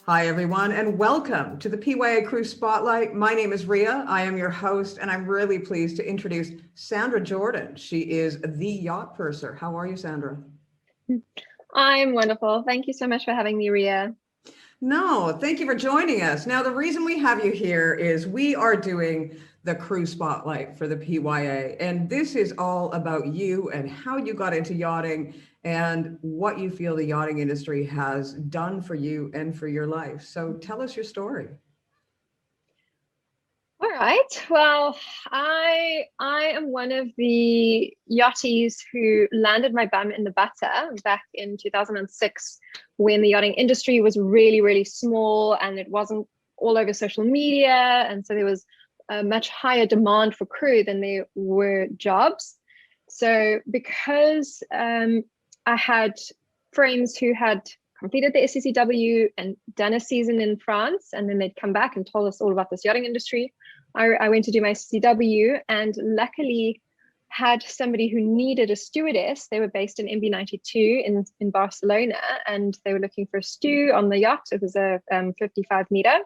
Hi, everyone, and welcome to the PYA Crew Spotlight. My name is Ria. I am your host, and I'm really pleased to introduce Sandra Jordaan. She is the yacht purser. How are you, Sandra? I'm wonderful. Thank you so much for having me, Ria. No, thank you for joining us. Now, the reason we have you here is we are doing the Crew Spotlight for the PYA, and this is all about you and how you got into yachting and what you feel the yachting industry has done for you and for your life. So tell us your story. All right. Well, I am one of the yachties who landed my bum in the butter back in 2006 when the yachting industry was really, really small and it wasn't all over social media. And so there was a much higher demand for crew than there were jobs. So because I had friends who had completed the SCCW and done a season in France, and then they'd come back and told us all about this yachting industry. I went to do my SCCW and luckily had somebody who needed a stewardess. They were based in MB92 in Barcelona, and they were looking for a stew on the yacht. It was a 55 meter.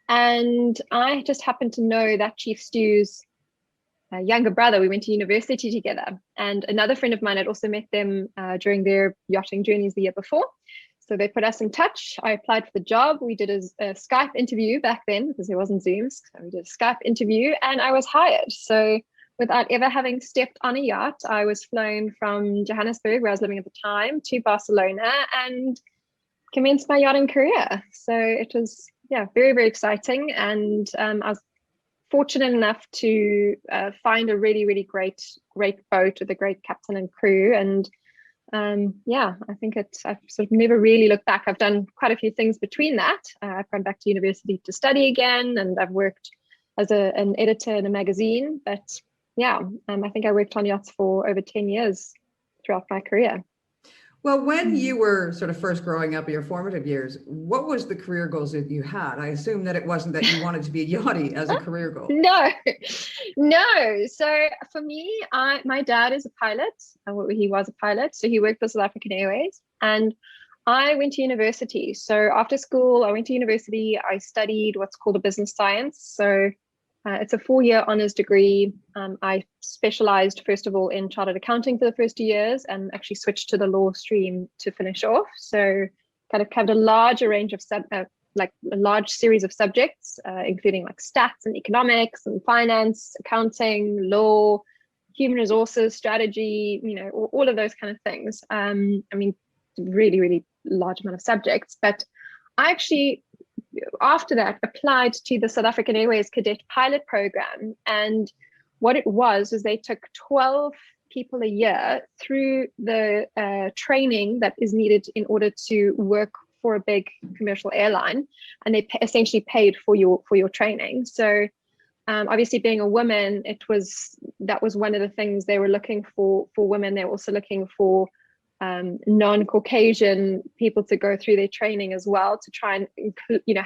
And I just happened to know that chief stew's younger brother. We went to university together, and another friend of mine had also met them during their yachting journeys the year before. So they put us in touch. I applied for the job. We did a Skype interview back then because there wasn't Zooms. So we did a Skype interview and I was hired. So without ever having stepped on a yacht, I was flown from Johannesburg, where I was living at the time, to Barcelona and commenced my yachting career. So it was, yeah, very, very exciting. And I was fortunate enough to find a really, really great boat with a great captain and crew. And yeah, I think I've sort of never really looked back. I've done quite a few things between that. I've gone back to university to study again, and I've worked as an editor in a magazine. But yeah, I think I worked on yachts for over 10 years throughout my career. Well, when you were sort of first growing up in your formative years, what was the career goals that you had? I assume that it wasn't that you wanted to be a yachty as a career goal. No, no. So for me, my dad is a pilot. He was a pilot, so he worked for South African Airways, and I went to university. So after school, I went to university. I studied what's called a business science. So it's a 4-year honors degree. I specialized, first of all, in chartered accounting for the first 2 years and actually switched to the law stream to finish off. So kind of covered a larger range of like a large series of subjects, including like stats and economics and finance, accounting, law, human resources, strategy, all of those kind of things. I mean, really, really large amount of subjects. But I actually, after that, applied to the South African Airways Cadet Pilot Program. And what it was they took 12 people a year through the training that is needed in order to work for a big commercial airline, and they essentially paid for your training. So obviously, being a woman, that was one of the things they were looking for women. They were also looking for non-Caucasian people to go through their training as well, to try and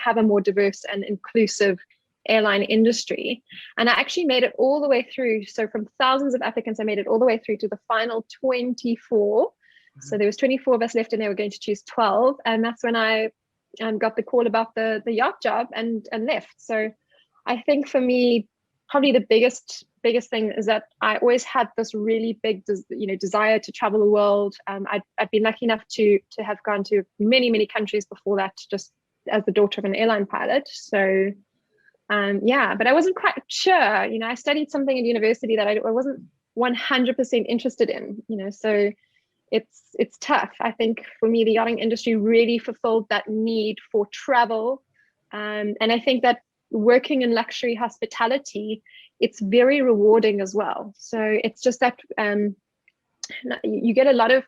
have a more diverse and inclusive airline industry. And I actually made it all the way through. So from thousands of applicants, I made it all the way through to the final 24. So there was 24 of us left, and they were going to choose 12. And that's when I got the call about the yacht job and left. So I think for me, probably the biggest thing is that I always had this really big, desire to travel the world. I'd been lucky enough to have gone to many countries before that, just as the daughter of an airline pilot. So yeah, but I wasn't quite sure. I studied something at university that I wasn't 100% interested in. So it's tough. I think for me, the yachting industry really fulfilled that need for travel, and I think that working in luxury hospitality, it's very rewarding as well. So it's just that you get a lot of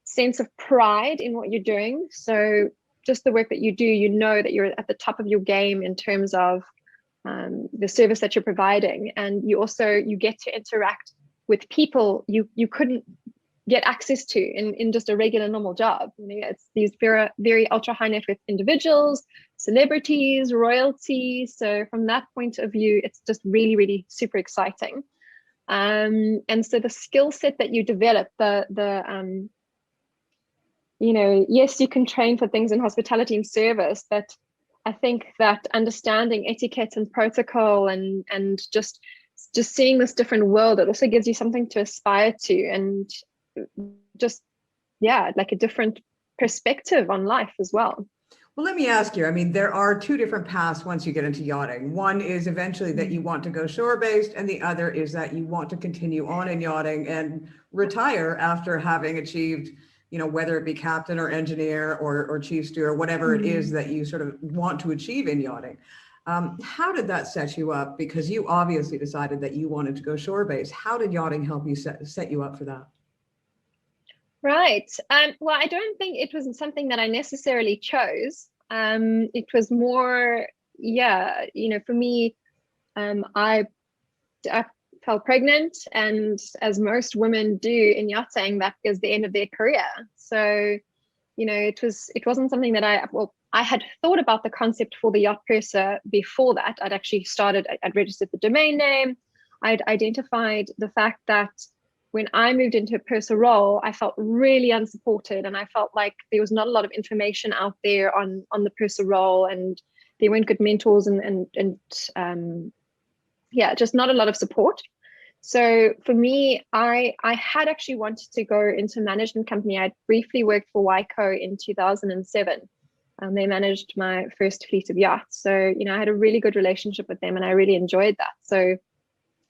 sense of pride in what you're doing. So just the work that you do, that you're at the top of your game in terms of the service that you're providing, and you get to interact with people you couldn't get access to in just a regular normal job. It's these very, very ultra high net worth individuals, celebrities, royalty. So from that point of view, it's just really, really super exciting. And so the skill set that you develop, yes, you can train for things in hospitality and service, but I think that understanding etiquette and protocol and just seeing this different world, it also gives you something to aspire to, and just, yeah, like a different perspective on life as well. Well, let me ask you, I mean, there are two different paths once you get into yachting. One is eventually that you want to go shore-based, and the other is that you want to continue on in yachting and retire after having achieved, you know, whether it be captain or engineer or chief steward, whatever it is that you sort of want to achieve in yachting. How did that set you up? Because you obviously decided that you wanted to go shore-based. How did yachting help you set you up for that? Right. Well, I don't think it was something that I necessarily chose. It was more, yeah, you know, for me, I fell pregnant, and as most women do in yachting, that is the end of their career. So, you know, it wasn't something that I had thought about the concept for the yacht purser before that. I'd registered the domain name. I'd identified the fact that when I moved into a purser role, I felt really unsupported, and I felt like there was not a lot of information out there on the purser role, and there weren't good mentors and yeah, just not a lot of support. So for me, I had actually wanted to go into management company. I'd briefly worked for YCO in 2007. They managed my first fleet of yachts. So, you know, I had a really good relationship with them, and I really enjoyed that. So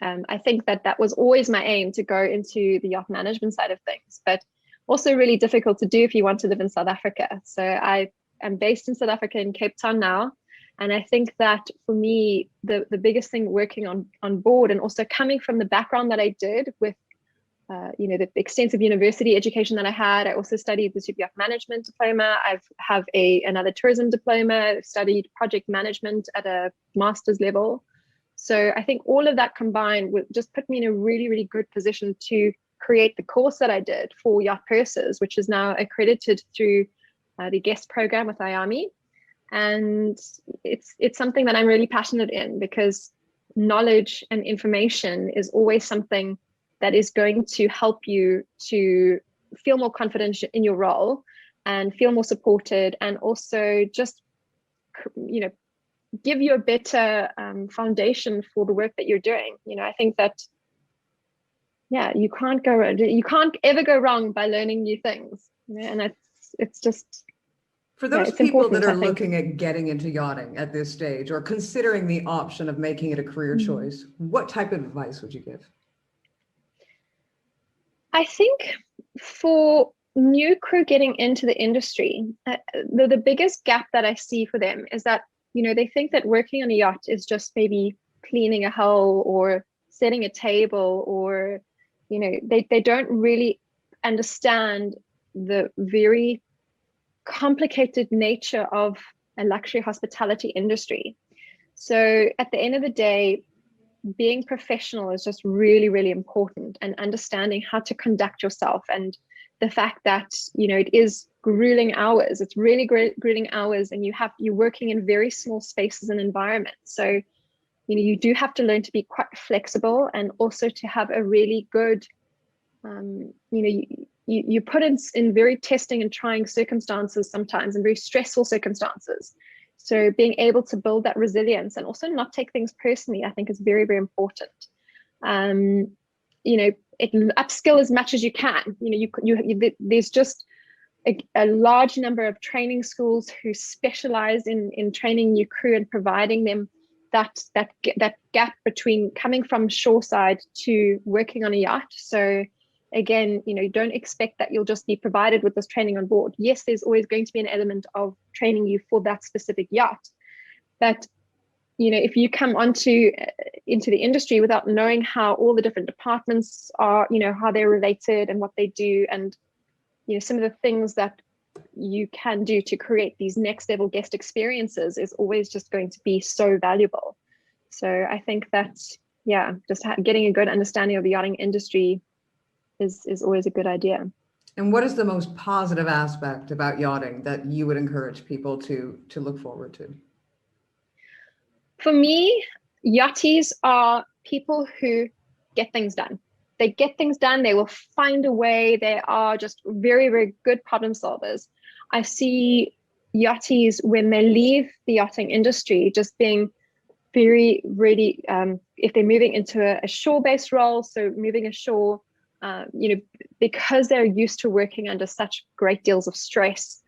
I think that was always my aim, to go into the yacht management side of things, but also really difficult to do if you want to live in South Africa. So I am based in South Africa, in Cape Town now. And I think that for me, the biggest thing working on board, and also coming from the background that I did with, you know, the extensive university education that I had. I also studied the Super Yacht Management diploma. I have another tourism diploma. I've studied project management at a master's level. So I think all of that combined would just put me in a really, really good position to create the course that I did for yacht pursers, which is now accredited through the guest program with IAMI. And it's something that I'm really passionate in, because knowledge and information is always something that is going to help you to feel more confident in your role and feel more supported, and also just, you know, give you a better foundation for the work that you're doing. You know, I think that, yeah, you can't ever go wrong by learning new things. You know, and it's just, for those people that are looking at getting into yachting at this stage, or considering the option of making it a career choice, what type of advice would you give? I think for new crew getting into the industry, the biggest gap that I see for them is that, you know, they think that working on a yacht is just maybe cleaning a hull or setting a table, or, you know, they don't really understand the very complicated nature of a luxury hospitality industry. So at the end of the day, being professional is just really, really important, and understanding how to conduct yourself, and the fact that, you know, it is grueling hours. It's really grueling hours, and you're working in very small spaces and environments. So, you know, you do have to learn to be quite flexible, and also to have a really good, you know, you put in very testing and trying circumstances sometimes, and very stressful circumstances. So being able to build that resilience, and also not take things personally, I think is very, very important. You know, upskill as much as you can. You know, there's just a large number of training schools who specialize in training new crew and providing them that gap between coming from shoreside to working on a yacht. So again, you know, don't expect that you'll just be provided with this training on board. Yes, there's always going to be an element of training you for that specific yacht, but, you know, if you come into the industry without knowing how all the different departments are, you know, how they're related and what they do, and, you know, some of the things that you can do to create these next level guest experiences, is always just going to be so valuable. So I think that, yeah, just getting a good understanding of the yachting industry is always a good idea. And what is the most positive aspect about yachting that you would encourage people to look forward to? For me, yachties are people who get things done. They get things done. They will find a way. They are just very, very good problem solvers. I see yachties, when they leave the yachting industry, just being very ready, if they're moving into a shore-based role, so moving ashore, because they're used to working under such great deals of stress,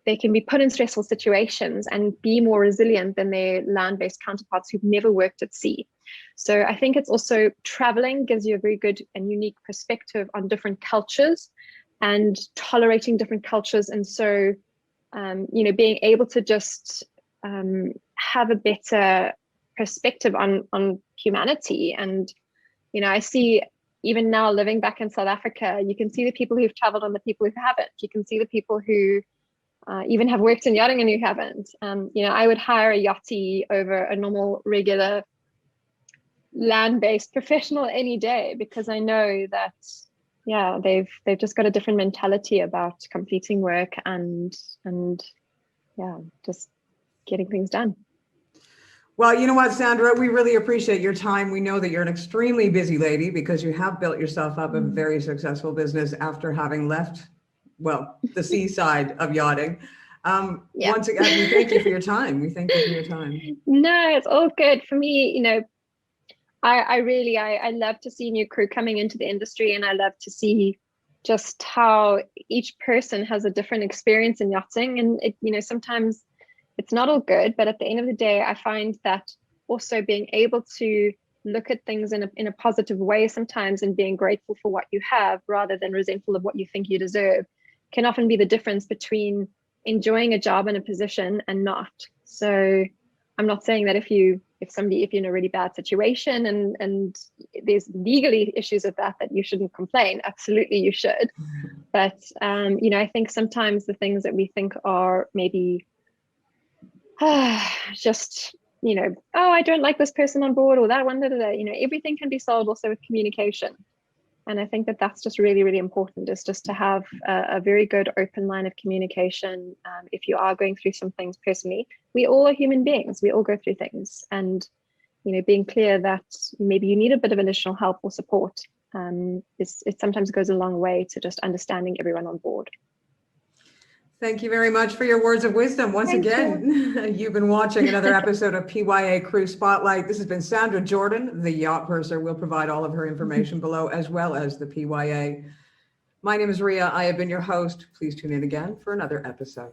they can be put in stressful situations and be more resilient than their land-based counterparts who've never worked at sea. So I think it's also traveling gives you a very good and unique perspective on different cultures and tolerating different cultures. And so, being able to just have a better perspective on humanity. And, I see even now living back in South Africa, you can see the people who've traveled and the people who haven't. You can see the people who even have worked in yachting and who haven't. I would hire a yachty over a normal, regular, land-based professional any day, because I know that, they've just got a different mentality about completing work and just getting things done. Well, you know what, Sandra, we really appreciate your time. We know that you're an extremely busy lady because you have built yourself up a very successful business after having left, the seaside of yachting. Once again, we thank you for your time. We thank you for your time. No, it's all good for me. I love to see new crew coming into the industry, and I love to see just how each person has a different experience in yachting. And sometimes it's not all good, but at the end of the day, I find that also being able to look at things in a positive way sometimes, and being grateful for what you have rather than resentful of what you think you deserve, can often be the difference between enjoying a job and a position and not. So I'm not saying that if you're in a really bad situation and there's legally issues with that you shouldn't complain. Absolutely, you should. But I think sometimes the things that we think are maybe just, I don't like this person on board or that one, everything can be solved also with communication. And I think that that's just really, really important, is just to have a very good open line of communication. If you are going through some things personally, we all are human beings. We all go through things. And, being clear that maybe you need a bit of additional help or support, it sometimes goes a long way to just understanding everyone on board. Thank you very much for your words of wisdom. Once again, you've been watching another episode of PYA Crew Spotlight. This has been Sandra Jordaan, the yacht purser. We'll provide all of her information below, as well as the PYA. My name is Ria. I have been your host. Please tune in again for another episode.